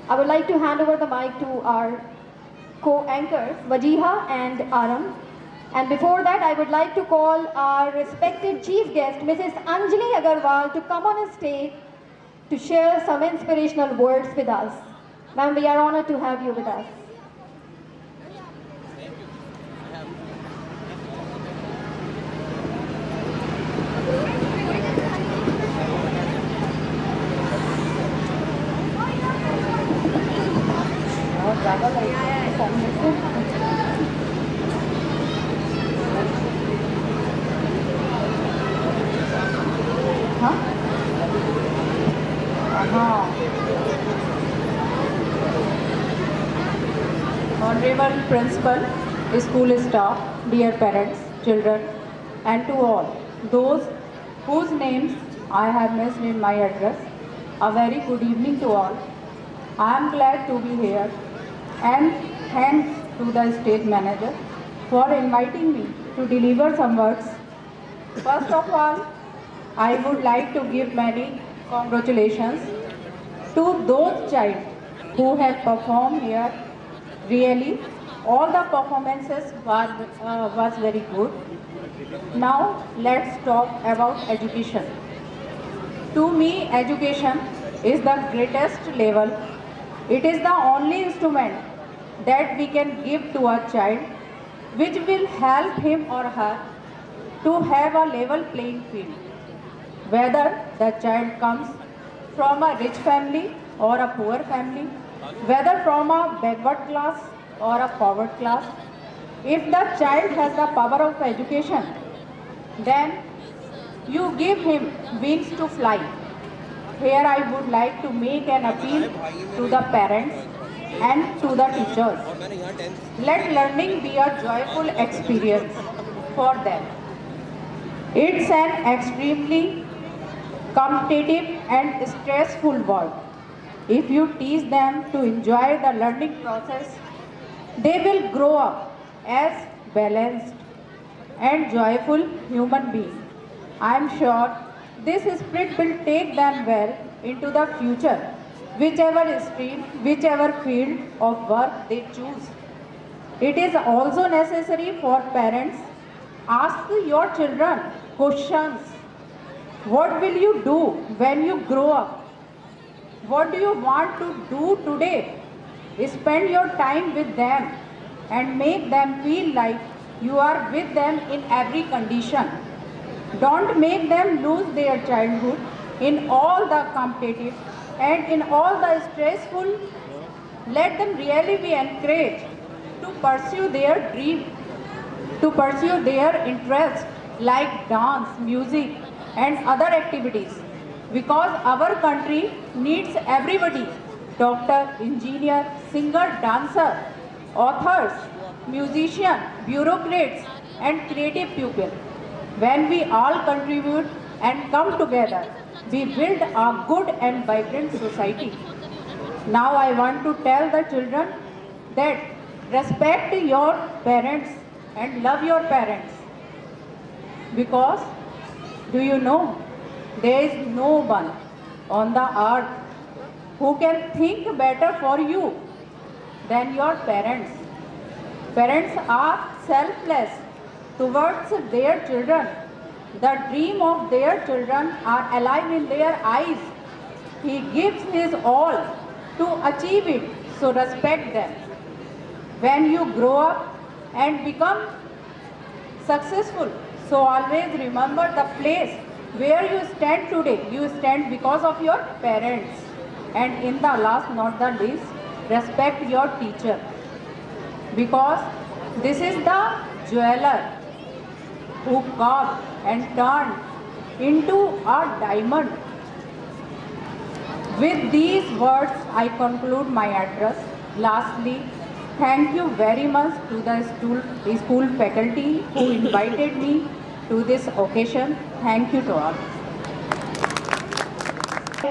I would like to hand over the mic to our co-anchors, Wajiha and Aram. And before that, I would like to call our respected chief guest, Mrs. Anjali Agarwal, to come on a stage to share some inspirational words with us. Ma'am, we are honored to have you with us. Honorable Principal, school staff, dear parents, children, and to all those whose names I have mentioned in my address, a very good evening to all. I am glad to be here and thanks to the state manager for inviting me to deliver some words. First of all, I would like to give many congratulations to those child who have performed here. Really, all the performances was very good. Now let's talk about education. To me, education is the greatest level. It is the only instrument that we can give to a child which will help him or her to have a level playing field. Whether the child comes from a rich family or a poor family, whether from a backward class or a forward class, if the child has the power of education, then you give him wings to fly. Here I would like to make an appeal to the parents and to the teachers. Let learning be a joyful experience for them. It's an extremely competitive and stressful world. If you teach them to enjoy the learning process, they will grow up as balanced and joyful human beings. I am sure this spirit will take them well into the future, whichever stream, whichever field of work they choose. It is also necessary for parents ask your children questions. What will you do when you grow up? What do you want to do today? Spend your time with them and make them feel like you are with them in every condition. Don't make them lose their childhood in all the competitive and in all the stressful. Let them really be encouraged to pursue their dream, to pursue their interests like dance, music and other activities. Because our country needs everybody, doctor, engineer, singer, dancer, authors, musician, bureaucrats and creative people. When we all contribute and come together, we build a good and vibrant society. Now I want to tell the children that respect your parents and love your parents. Because, do you know, there is no one on the earth who can think better for you than your parents. Parents are selfless towards their children. The dream of their children are alive in their eyes. He gives his all to achieve it, so respect them. When you grow up and become successful, so always remember the place where you stand today. You stand because of your parents. And in the last not the least, respect your teacher. Because this is the jeweler who carved and turned into a diamond. With these words, I conclude my address. Lastly, thank you very much to the school faculty who invited me to this occasion. Thank you to all.